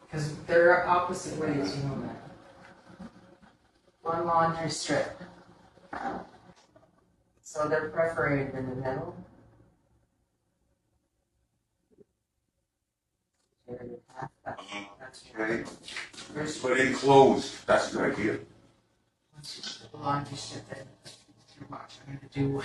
Because they're opposite ways, you know that. One laundry strip. So they're perforated in the middle. That's Okay, First, but enclosed, that's the idea. the laundry strip that you're watching me to do.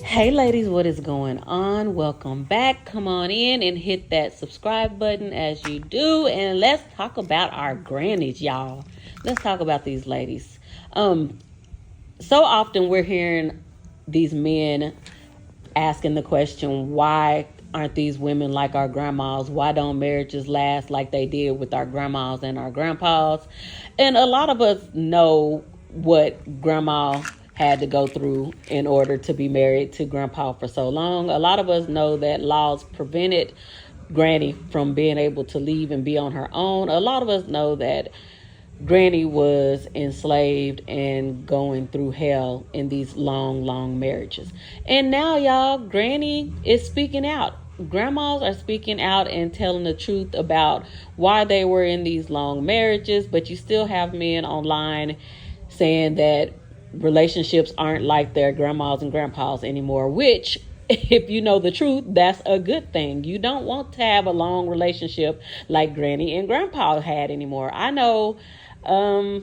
Hey ladies, what is going on? Welcome back. Come on in and hit that subscribe button as you do. And let's talk about our grannies, y'all. Let's talk about these ladies. So often we're hearing these men asking the question, why aren't these women like our grandmas? Why don't marriages last like they did with our grandmas and our grandpas? And a lot of us know what grandma had to go through in order to be married to grandpa for so long. A lot of us know that laws prevented Granny from being able to leave and be on her own. A lot of us know that Granny was enslaved and going through hell in these long marriages. And now, y'all, Granny is speaking out. Grandmas are speaking out and telling the truth about why they were in these long marriages, but you still have men online saying that relationships aren't like their grandmas and grandpas anymore, which, if you know the truth, that's a good thing. You don't want to have a long relationship like Granny and Grandpa had anymore. I know my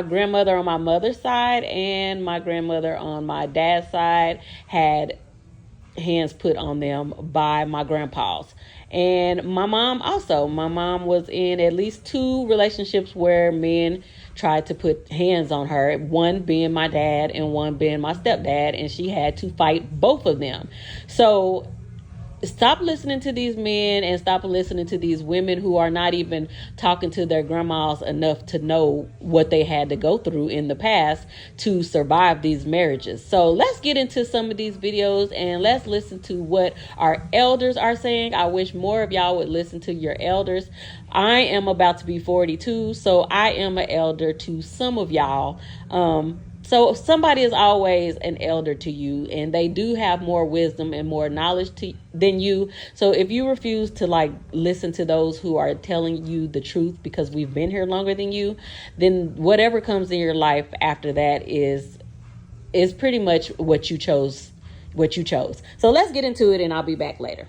grandmother on my mother's side and my grandmother on my dad's side had hands put on them by my grandpas. And my mom also. My mom was in at least two relationships where men tried to put hands on her, one being my dad and one being my stepdad, and she had to fight both of them. So stop listening to these men and stop listening to these women who are not even talking to their grandmas enough to know what they had to go through in the past to survive these marriages. So let's get into some of these videos and let's listen to what our elders are saying. I wish more of y'all would listen to your elders. I am about to be 42, so I am an elder to some of y'all. So somebody is always an elder to you, and they do have more wisdom and more knowledge than you. So if you refuse to listen to those who are telling you the truth because we've been here longer than you, then whatever comes in your life after that is pretty much what you chose. So let's get into it, and I'll be back later.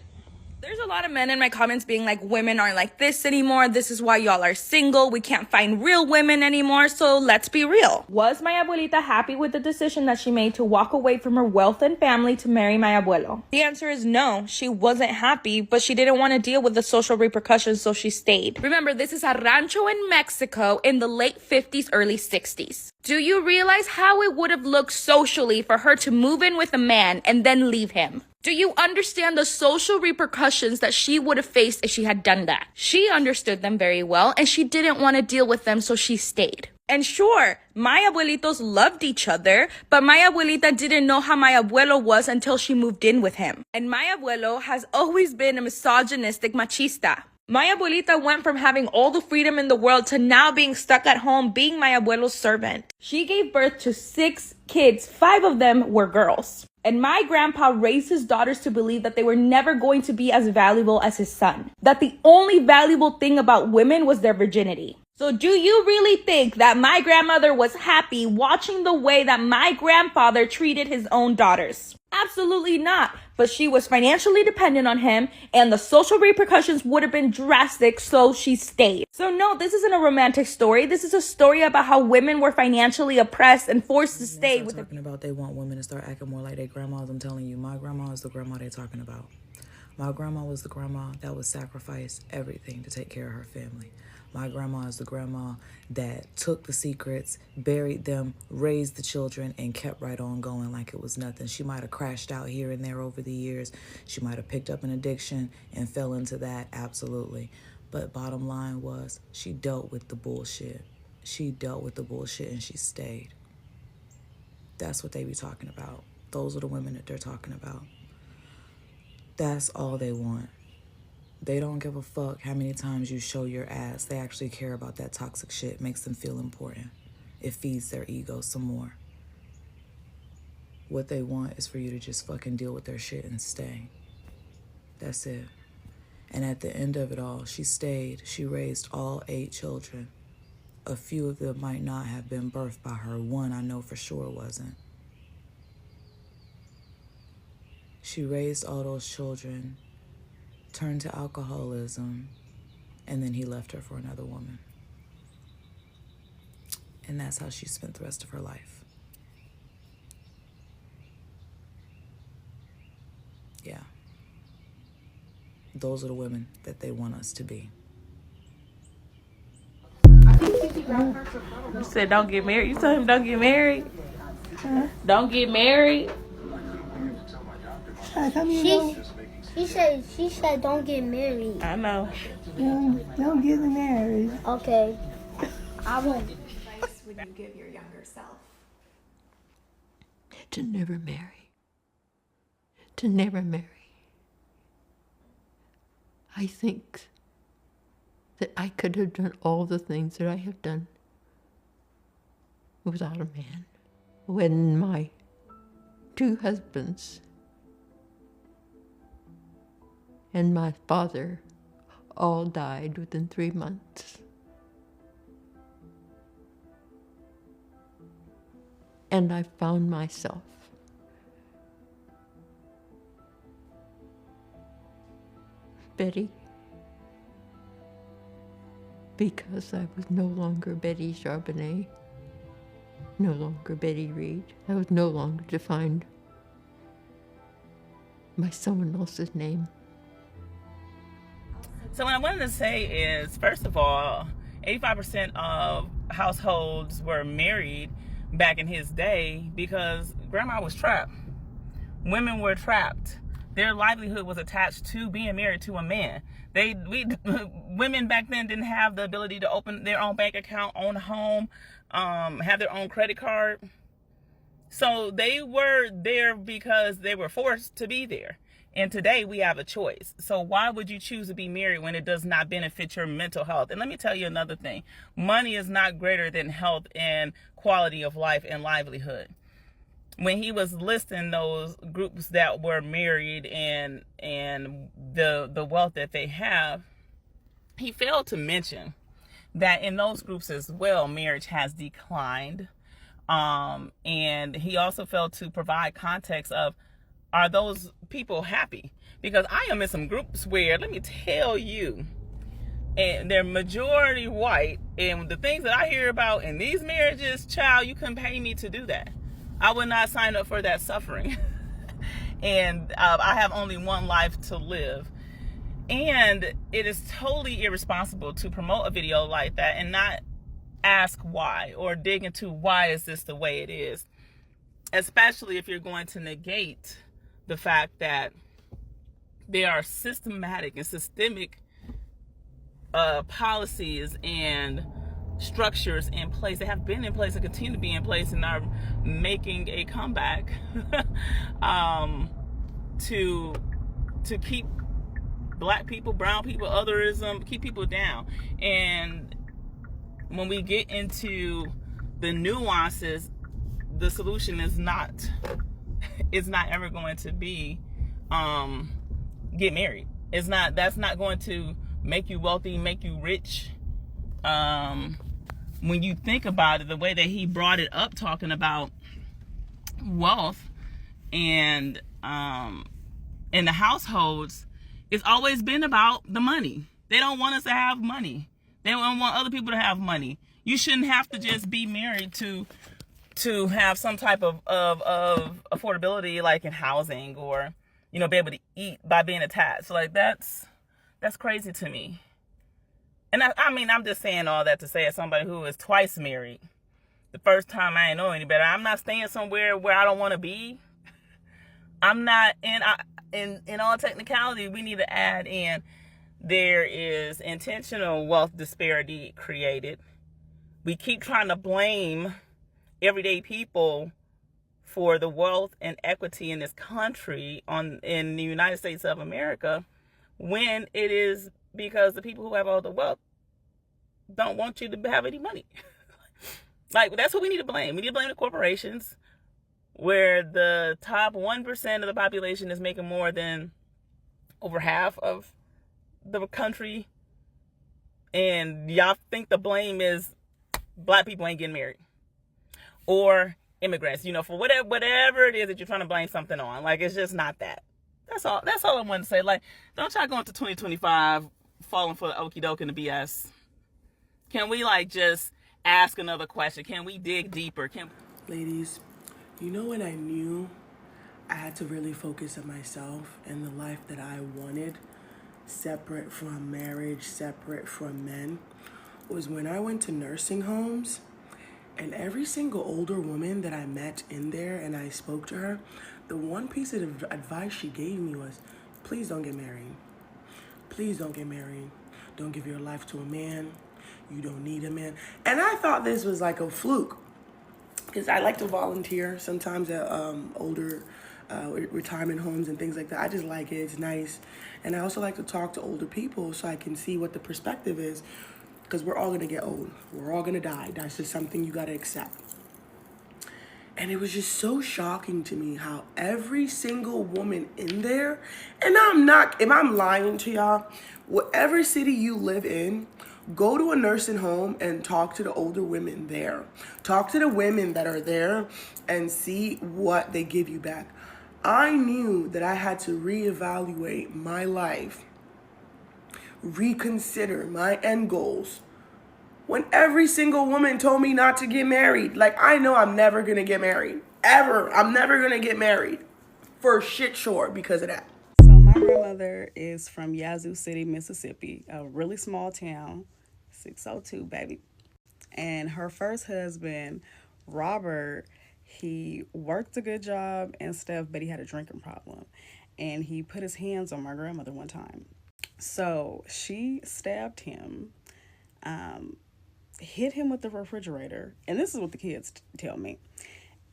There's a lot of men in my comments being like, women aren't like this anymore. This is why y'all are single. We can't find real women anymore. So let's be real. Was my abuelita happy with the decision that she made to walk away from her wealth and family to marry my abuelo? The answer is no. She wasn't happy, but she didn't want to deal with the social repercussions, so she stayed. Remember, this is a rancho in Mexico in the late 50s, early 60s. Do you realize how it would have looked socially for her to move in with a man and then leave him? Do you understand the social repercussions that she would have faced if she had done that? She understood them very well, and she didn't want to deal with them, so she stayed. And sure, my abuelitos loved each other, but my abuelita didn't know how my abuelo was until she moved in with him. And my abuelo has always been a misogynistic machista. My abuelita went from having all the freedom in the world to now being stuck at home being my abuelo's servant. She gave birth to 6 kids. 5 of them were girls. And my grandpa raised his daughters to believe that they were never going to be as valuable as his son. That the only valuable thing about women was their virginity. So do you really think that my grandmother was happy watching the way that my grandfather treated his own daughters? Absolutely not. But she was financially dependent on him, and the social repercussions would have been drastic, so she stayed. So no, this isn't a romantic story. This is a story about how women were financially oppressed and forced to stay with talking about they want women to start acting more like their grandmas. I'm telling you, my grandma is the grandma they're talking about. My grandma was the grandma that would sacrifice everything to take care of her family. My grandma is the grandma that took the secrets, buried them, raised the children, and kept right on going like it was nothing. She might have crashed out here and there over the years. She might have picked up an addiction and fell into that, absolutely. But bottom line was, she dealt with the bullshit. She dealt with the bullshit and she stayed. That's what they be talking about. Those are the women that they're talking about. That's all they want. They don't give a fuck how many times you show your ass. They actually care about that toxic shit. It makes them feel important. It feeds their ego some more. What they want is for you to just fucking deal with their shit and stay. That's it. And at the end of it all, she stayed. She raised all 8 children. A few of them might not have been birthed by her. One I know for sure wasn't. She raised all those children, turned to alcoholism, and then he left her for another woman. And that's how she spent the rest of her life. Yeah. Those are the women that they want us to be. You said don't get married. You told him don't get married. Don't get married. She said don't get married. I know. Don't get married. Okay. I won't. Advice would you give your younger self? To never marry. To never marry. I think that I could have done all the things that I have done without a man. When my 2 husbands and my father all died within 3 months. And I found myself Betty, because I was no longer Betty Charbonnet, no longer Betty Reed. I was no longer defined by someone else's name. So what I wanted to say is, first of all, 85% of households were married back in his day because grandma was trapped. Women were trapped. Their livelihood was attached to being married to a man. Women back then didn't have the ability to open their own bank account, own a home, have their own credit card. So they were there because they were forced to be there. And today we have a choice. So why would you choose to be married when it does not benefit your mental health? And let me tell you another thing. Money is not greater than health and quality of life and livelihood. When he was listing those groups that were married and the wealth that they have, he failed to mention that in those groups as well, marriage has declined. And he also failed to provide context of, are those people happy? Because I am in some groups where, let me tell you, and they're majority white, and the things that I hear about in these marriages, child, you couldn't pay me to do that. I would not sign up for that suffering. And I have only one life to live. And it is totally irresponsible to promote a video like that and not ask why or dig into why is this the way it is. Especially if you're going to negate the fact that there are systematic and systemic policies and structures in place that have been in place and continue to be in place and are making a comeback to keep black people, brown people, otherism, keep people down. And when we get into the nuances, the solution is not ever going to be get married. That's not going to make you wealthy, make you rich. When you think about it, the way that he brought it up, talking about wealth and in the households, it's always been about the money. They don't want us to have money. They don't want other people to have money. You shouldn't have to just be married to have some type of affordability, like in housing, or be able to eat by being attached. Like that's crazy to me. And I mean, I'm just saying all that to say, as somebody who is twice married, the first time I didn't know any better. I'm not staying somewhere where I don't want to be. I'm not in all technicality, we need to add in, there is intentional wealth disparity created. We keep trying to blame everyday people for the wealth and equity in this country in the United States of America, when it is because the people who have all the wealth don't want you to have any money. Like, that's what we need to blame. We need to blame the corporations, where the top 1% of the population is making more than over half of the country. And y'all think the blame is black people ain't getting married, or immigrants, for whatever it is that you're trying to blame something on. Like, it's just not that. That's all I wanted to say. Like, don't y'all go into 2025 falling for the okie doke and the BS. Can we just ask another question? Can we dig deeper? Ladies, when I knew I had to really focus on myself and the life that I wanted, separate from marriage, separate from men, was when I went to nursing homes, and every single older woman that I met in there and I spoke to her, the one piece of advice she gave me was, please don't get married. Please don't get married. Don't give your life to a man. You don't need a man. And I thought this was like a fluke, because I like to volunteer sometimes at older retirement homes and things like that. I just like it. It's nice. And I also like to talk to older people so I can see what the perspective is, because we're all going to get old. We're all going to die. That's just something you got to accept. And it was just so shocking to me how every single woman in there, and if I'm lying to y'all, whatever city you live in, go to a nursing home and talk to the older women there. Talk to the women that are there and see what they give you back. I knew that I had to reevaluate my life, reconsider my end goals, when every single woman told me not to get married. Like, I know I'm never going to get married. Ever. I'm never going to get married. For shit sure because of that. So my grandmother is from Yazoo City, Mississippi, a really small town, 602, baby. And her first husband, Robert, he worked a good job and stuff, but he had a drinking problem. And he put his hands on my grandmother one time. So she stabbed him, hit him with the refrigerator, and this is what the kids tell me,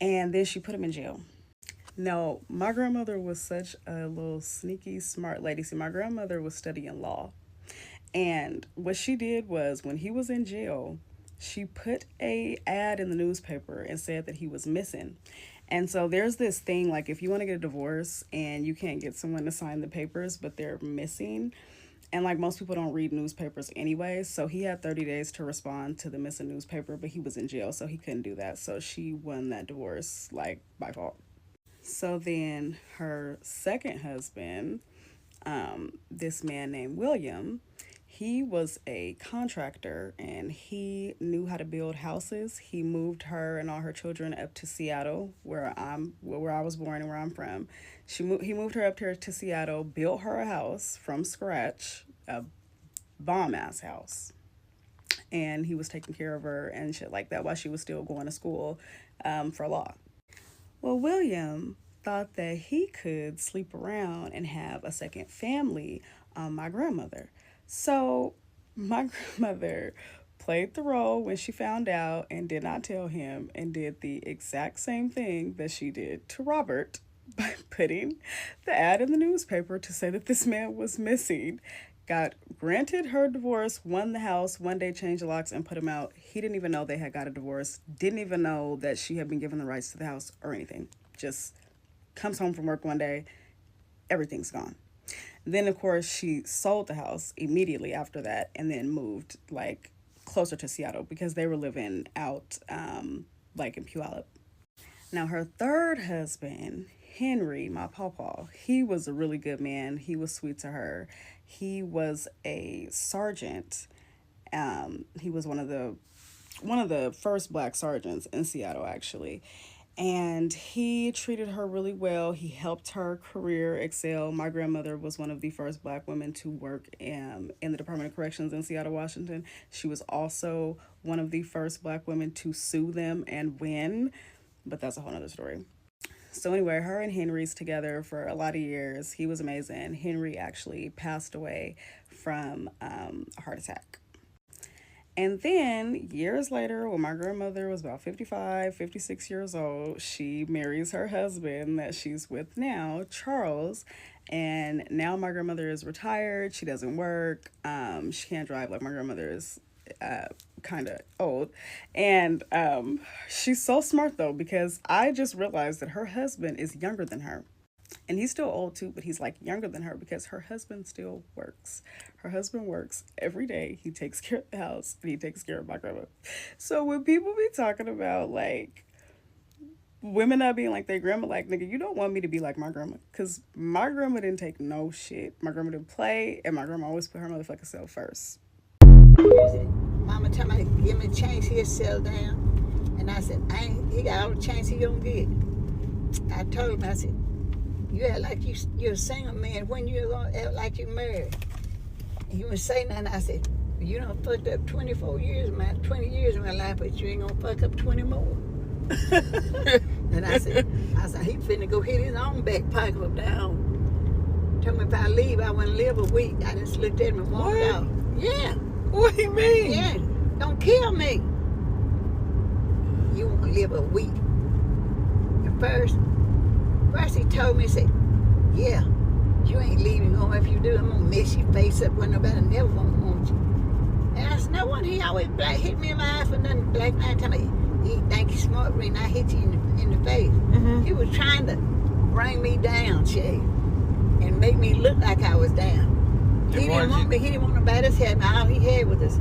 and then she put him in jail. Now, my grandmother was such a little sneaky, smart lady. See, my grandmother was studying law, and what she did was, when he was in jail, she put a ad in the newspaper and said that he was missing. And so there's this thing, like, if you want to get a divorce and you can't get someone to sign the papers, but they're missing, and like most people don't read newspapers anyway, so he had 30 days to respond to the missing newspaper, but he was in jail, so he couldn't do that. So she won that divorce, like, by fault. So then her second husband, this man named William, he was a contractor and he knew how to build houses. He moved her and all her children up to Seattle, where I was born and where I'm from. He moved her up here to Seattle, built her a house from scratch, a bomb-ass house. And he was taking care of her and shit like that while she was still going to school for law. Well, William thought that he could sleep around and have a second family on my grandmother. So my grandmother played the role when she found out and did not tell him, and did the exact same thing that she did to Robert by putting the ad in the newspaper to say that this man was missing. Got granted her divorce, won the house, one day changed the locks and put him out. He didn't even know they had got a divorce, didn't even know that she had been given the rights to the house or anything. Just comes home from work one day, everything's gone. Then, of course, she sold the house immediately after that and then moved, like, closer to Seattle because they were living out, like, in Puyallup. Now, her third husband, Henry, my pawpaw, he was a really good man. He was sweet to her. He was a sergeant. He was one of the first black sergeants in Seattle, actually. And he treated her really well. He helped her career excel. My grandmother was one of the first black women to work in the Department of Corrections in Seattle, Washington. She was also one of the first black women to sue them and win, but that's a whole other story. So anyway, her and Henry's together for a lot of years. He was amazing. Henry actually passed away from a heart attack. And then years later, when my grandmother was about 55, 56 years old, she marries her husband that she's with now, Charles. And now my grandmother is retired. She doesn't work. She can't drive. Like, my grandmother is kind of old. And she's so smart, though, because I just realized that her husband is younger than her. And he's still old, too, but he's, like, younger than her because her husband still works. Her husband works every day. He takes care of the house, and he takes care of my grandma. So when people be talking about, like, women not being like their grandma, like, nigga, you don't want me to be like my grandma. Because my grandma didn't take no shit. My grandma didn't play, and my grandma always put her motherfucking self first. Mama told me, give me a chance, he'll settle down. And I said, he got all the chance he gonna get. I told him, I said, you act like you're a single man when you gonna act like you married. He wouldn't say nothing. I said, you done fucked up 20 years of my life, but you ain't gonna fuck up 20 more. And I said, he finna go hit his own back pocket down. Told me if I leave, I wouldn't live a week. I just looked at him and walked out. Yeah. What do you mean? Yeah. Don't kill me. You won't live a week. At first he told me, he said, yeah, you ain't leaving home. If you do, I'm gonna mess your face up when nobody never gonna want you. And I said, no one, he always hit me in my eye for nothing. Black man tell me, he think he's smart when I hit you in the face. Mm-hmm. He was trying to bring me down, Shay, and make me look like I was down. He didn't want me. He didn't want nobody else had me. All he had was this.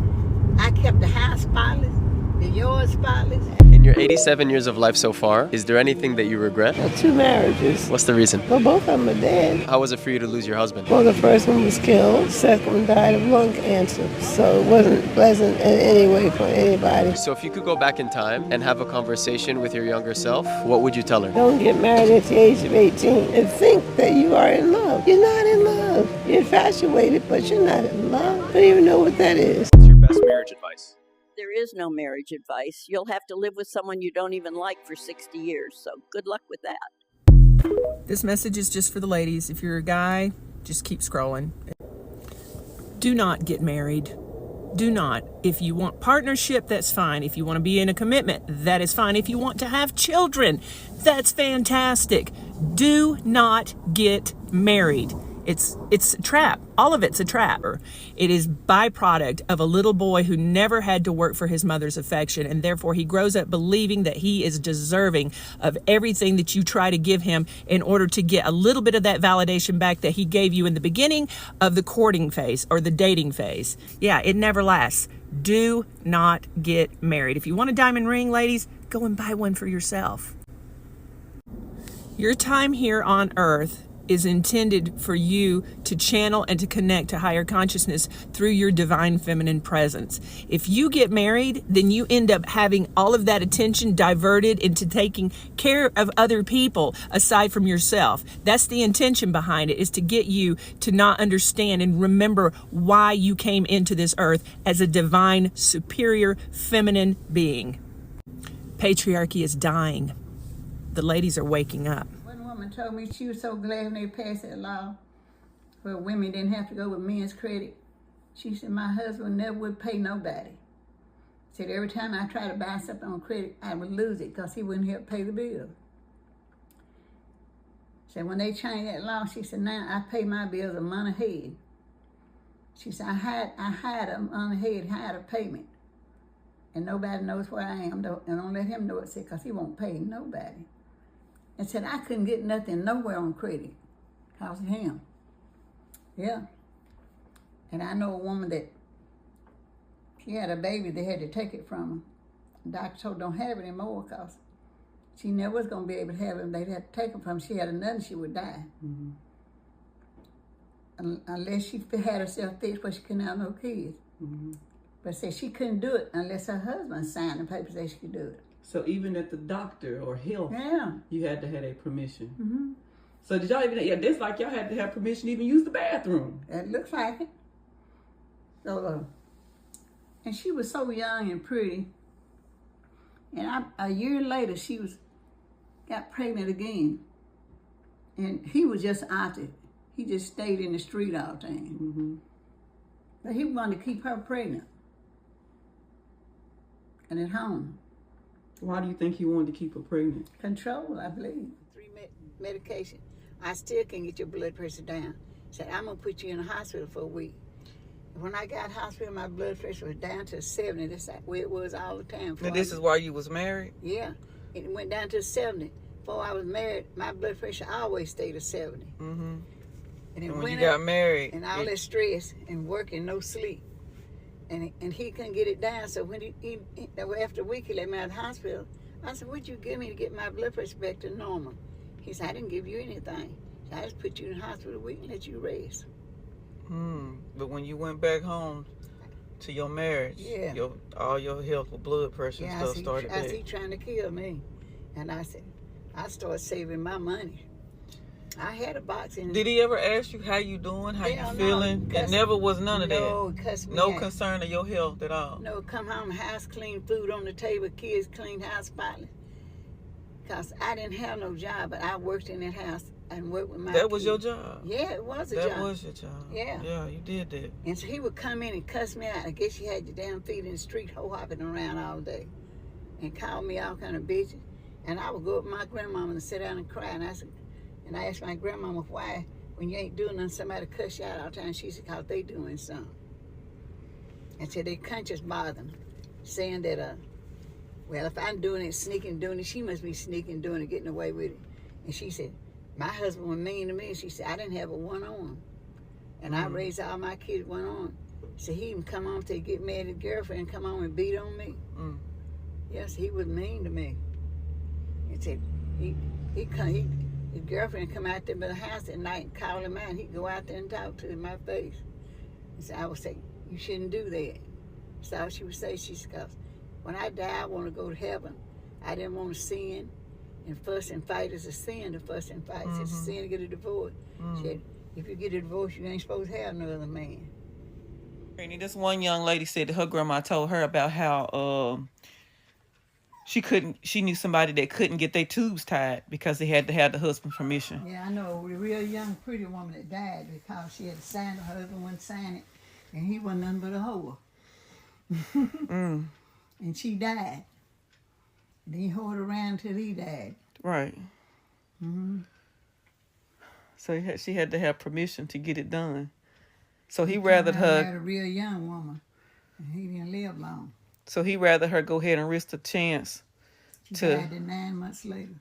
I kept the house spotless, the yard spotless. In your 87 years of life so far, is there anything that you regret? 2 marriages. What's the reason? Well, both of them are dead. How was it for you to lose your husband? Well, the first one was killed. The second one died of lung cancer. So it wasn't pleasant in any way for anybody. So if you could go back in time and have a conversation with your younger self, what would you tell her? Don't get married at the age of 18 and think that you are in love. You're not in love. You're infatuated, but you're not in love. I don't even know what that is. What's your best marriage advice? There is no marriage advice. You'll have to live with someone you don't even like for 60 years, so good luck with that. This message is just for the ladies. If you're a guy, just keep scrolling. Do not get married. Do not. If you want partnership, that's fine. If you want to be in a commitment, that is fine. If you want to have children, that's fantastic. Do not get married. It's a trap. All of it's a trap. It is byproduct of a little boy who never had to work for his mother's affection, and therefore he grows up believing that he is deserving of everything that you try to give him in order to get a little bit of that validation back that he gave you in the beginning of the courting phase or the dating phase. Yeah, it never lasts. Do not get married. If you want a diamond ring, ladies, go and buy one for yourself. Your time here on Earth is intended for you to channel and to connect to higher consciousness through your divine feminine presence. If you get married, then you end up having all of that attention diverted into taking care of other people aside from yourself. That's the intention behind it, is to get you to not understand and remember why you came into this earth as a divine, superior, feminine being. Patriarchy is dying. The ladies are waking up. Told me she was so glad when they passed that law where women didn't have to go with men's credit. She said my husband never would pay nobody. Said every time I tried to buy something on credit, I would lose it because he wouldn't help pay the bill. Said when they changed that law, she said now I pay my bills a month ahead. She said I had a month ahead, had a payment, and nobody knows where I am. And don't let him know it, because he won't pay nobody. And said I couldn't get nothing nowhere on credit because of him. Yeah. And I know a woman that she had a baby, they had to take it from her. The doctor told her don't have it anymore because she never was going to be able to have him. They'd have to take him from her. She had another, she would die. Mm-hmm. Unless she had herself fixed where she couldn't have no kids. Mm-hmm. But said she couldn't do it unless her husband signed the papers that she could do it. So even at the doctor or health, you had to have a permission. Mm-hmm. So did y'all even? Yeah, this like y'all had to have permission to even use the bathroom. It looks like it. So, and she was so young and pretty. And a year later, she got pregnant again. And he was just out there. He just stayed in the street all the time. Mm-hmm. But he wanted to keep her pregnant and at home. Why do you think he wanted to keep her pregnant? Control, I believe. 3 medication. I still can't get your blood pressure down. Said, I'm going to put you in the hospital for a week. When I got hospital, my blood pressure was down to 70. That's where it was all the time. Now, this is while you was married? Yeah. It went down to 70. Before I was married, my blood pressure always stayed at 70. Mm-hmm. And when you got married. And all that stress and working, no sleep. And he couldn't get it down. So when he after a week, he let me out of the hospital. I said, what'd you give me to get my blood pressure back to normal? He said, I didn't give you anything. I just put you in the hospital a week and let you rest. But when you went back home to your marriage, all your health with blood pressure and stuff started back. I see trying to kill me. And I said, I started saving my money. I had a box in. Did he ever ask you how you doing, how you feeling? It never was none of that. No concern of your health at all. No, come home, house clean, food on the table, kids clean, house spotless. Because I didn't have no job, but I worked in that house and worked with my That was kids. your job? Yeah, it was a job. That was your job. Yeah. Yeah, you did that. And so he would come in and cuss me out. I guess you had your damn feet in the street ho-hopping around all day. And call me all kind of bitches. And I would go up with my grandmama and sit down and cry. And I asked my grandmama why, when you ain't doing nothing, somebody cuss you out all the time. She said, because they doing something. And so their conscience bothered them, saying that, well, if I'm doing it, sneaking doing it, she must be sneaking doing it, getting away with it. And she said, my husband was mean to me. She said, I didn't have a one on. And I raised all my kids one on. So he even come home to get mad at his girlfriend and come home and beat on me. Yes, he was mean to me. He said, his girlfriend come out there by the house at night and call him out. He'd go out there and talk to him in my face. And so I would say, you shouldn't do that. So all she would say, she said, when I die, I want to go to heaven. I didn't want to sin. And fuss and fight is a sin to fuss and fight. It's a sin to get a divorce. She said, if you get a divorce, you ain't supposed to have no other man. Granny, this one young lady said that her grandma told her about how she knew somebody that couldn't get their tubes tied because they had to have the husband's permission. Yeah, I know a real young, pretty woman that died because she had signed, her husband wouldn't sign it, and he wasn't nothing but a hoe. And she died. Then he hoed around till he died. Right. So she had to have permission to get it done. So he rather her. Had a real young woman, and he didn't live long. So he rather her go ahead and risk the chance She died 9 months later.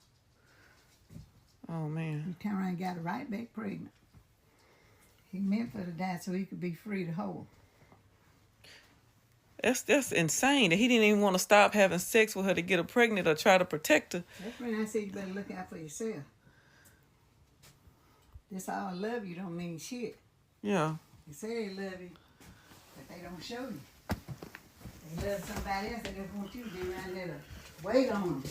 Oh man. He turned around and got her right back pregnant. He meant for her to die so he could be free to hold. That's insane that he didn't even want to stop having sex with her to get her pregnant or try to protect her. That's when I said you better look out for yourself. This all love you don't mean shit. Yeah. They say they love you, but they don't show you. They love somebody else, they just want you to be around there to wait on them.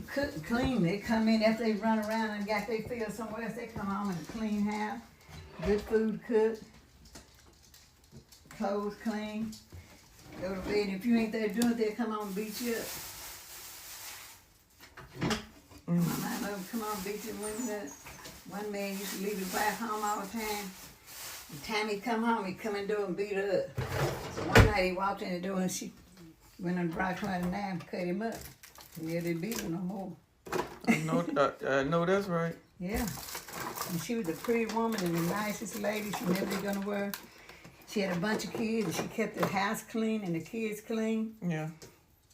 Cook and clean. They come in after they run around and got their field somewhere else. They come home in a clean house, good food cooked, clothes clean, go to bed. If you ain't there doing it, they'll come on and beat you up. Come on, beat you up. One man used to leave his wife home all the time. The time he come home, he come in the door and beat her up. So one night he walked in the door and she went and brought her a knife and cut him up. Yeah, they beat her no more. I know that's right. Yeah. And she was a pretty woman and the nicest lady. She never did gonna work. She had a bunch of kids and she kept the house clean and the kids clean. Yeah.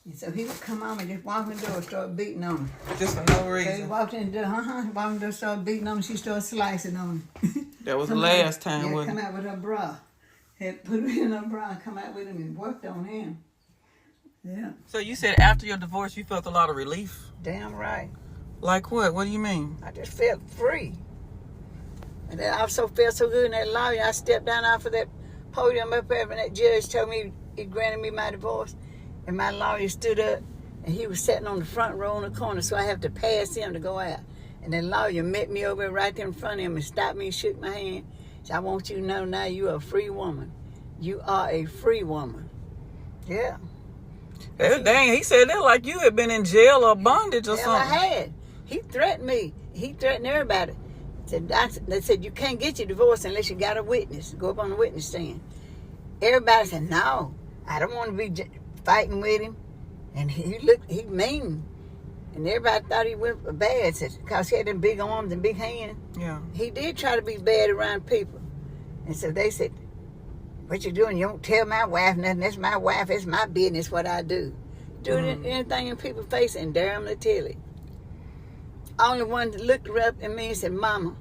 And so he would come home and just walk in the door and start beating on her. Just for no reason. So he walked in the door, walked in the door, started beating on her, she started slicing on him. That was the last time, yeah, wasn't it? come out with her bra. Had put her in her bra and come out with him and worked on him. Yeah. So you said after your divorce you felt a lot of relief? Damn right. Like what? What do you mean? I just felt free. And then I also felt so good in that lawyer. I stepped down off of that podium up there and that judge told me he granted me my divorce. And my lawyer stood up and he was sitting on the front row in the corner, so I have to pass him to go out. And the lawyer met me over right there in front of him and stopped me and shook my hand. He said, I want you to know now you are a free woman. You are a free woman. Yeah. Dang, he said that like you had been in jail or bondage or something. I had. He threatened me. He threatened everybody. They said, you can't get your divorce unless you got a witness. Go up on the witness stand. Everybody said, no, I don't want to be fighting with him. And he mean. And everybody thought he went bad because he had them big arms and big hands. Yeah. He did try to be bad around people. And so they said, what you doing? You don't tell my wife nothing. That's my wife. It's my business what I do. Do anything in people's face and dare them to tell it. Only one that looked up at me and said, Mama,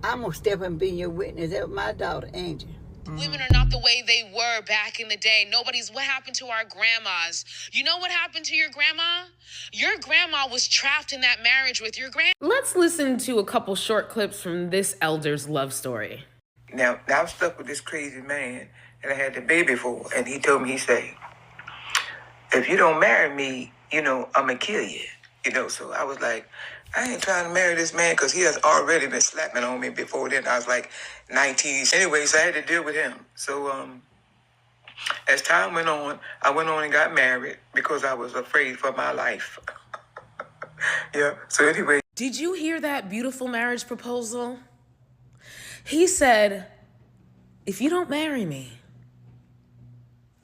I'm going to step and be your witness. That was my daughter, Angel. Women are not the way they were back in the day. What happened to our grandmas? You know what happened to your grandma? Your grandma was trapped in that marriage with your grand. Let's listen to a couple short clips from this elder's love story. Now I'm stuck with this crazy man that I had the baby for, and he told me, he said, if you don't marry me, I'm going to kill you. So I was like, I ain't trying to marry this man because he has already been slapping on me before then. I was like 19. Anyway, so I had to deal with him. So as time went on, I went on and got married because I was afraid for my life. Yeah, so anyway. Did you hear that beautiful marriage proposal? He said, if you don't marry me,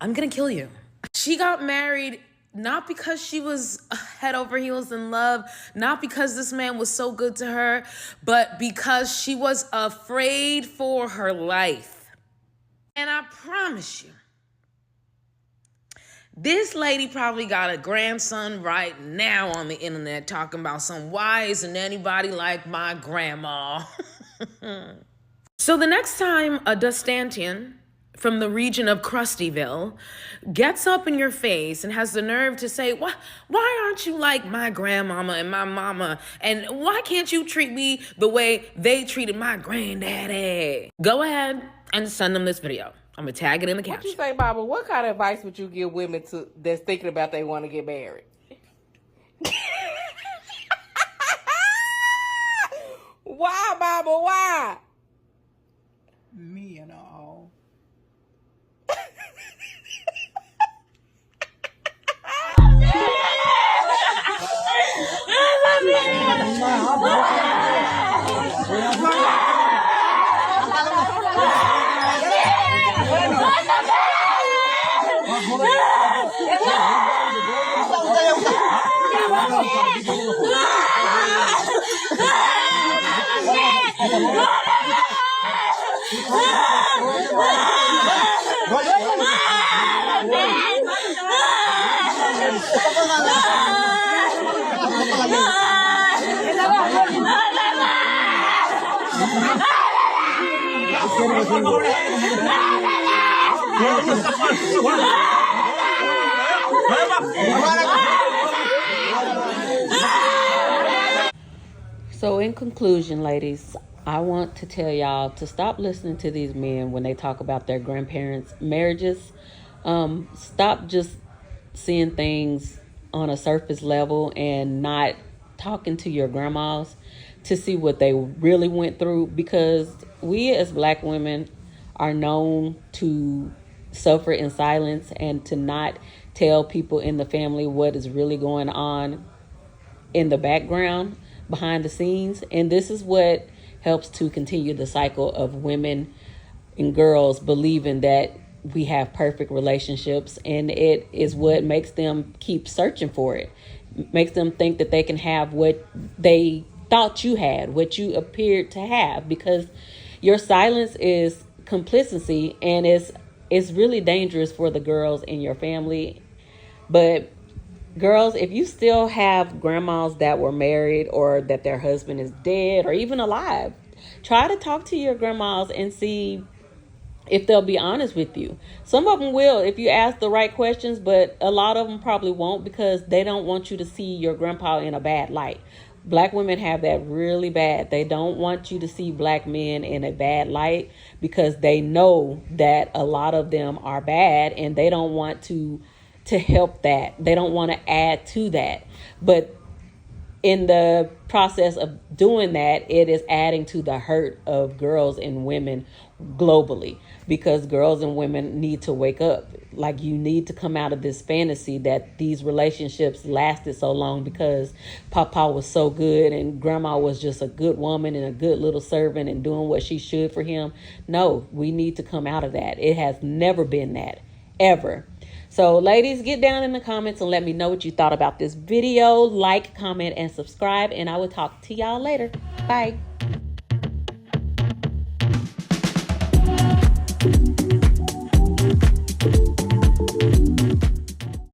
I'm going to kill you. She got married not because she was head over heels in love, not because this man was so good to her, but because she was afraid for her life. And I promise you, this lady probably got a grandson right now on the internet talking about why isn't anybody like my grandma? So the next time a Dustantian from the region of Krustyville gets up in your face and has the nerve to say, why aren't you like my grandmama and my mama? And why can't you treat me the way they treated my granddaddy? Go ahead and send them this video. I'm going to tag it in the caption. What you say, Baba? What kind of advice would you give women that's thinking about they want to get married? Why, Baba? Why? Me and all. So in conclusion, ladies, I want to tell y'all to stop listening to these men when they talk about their grandparents' marriages. Stop just seeing things on a surface level and not talking to your grandmas to see what they really went through, because we as Black women are known to suffer in silence and to not tell people in the family what is really going on in the background, behind the scenes. And this is what helps to continue the cycle of women and girls believing that we have perfect relationships, and it is what makes them keep searching for it. Makes them think that they can have what they thought you had, what you appeared to have, because your silence is complicity, and it's really dangerous for the girls in your family. But girls, if you still have grandmas that were married or that their husband is dead or even alive, try to talk to your grandmas and see if they'll be honest with you. Some of them will if you ask the right questions, but a lot of them probably won't, because they don't want you to see your grandpa in a bad light. Black women have that really bad. They don't want you to see Black men in a bad light because they know that a lot of them are bad, and they don't want to help that. They don't want to add to that. But in the process of doing that, it is adding to the hurt of girls and women globally, because girls and women need to wake up. Like, you need to come out of this fantasy that these relationships lasted so long because Papa was so good and Grandma was just a good woman and a good little servant and doing what she should for him. No, we need to come out of that. It has never been that, ever. So ladies, get down in the comments and let me know what you thought about this video. Like, comment, and subscribe, and I will talk to y'all later. Bye.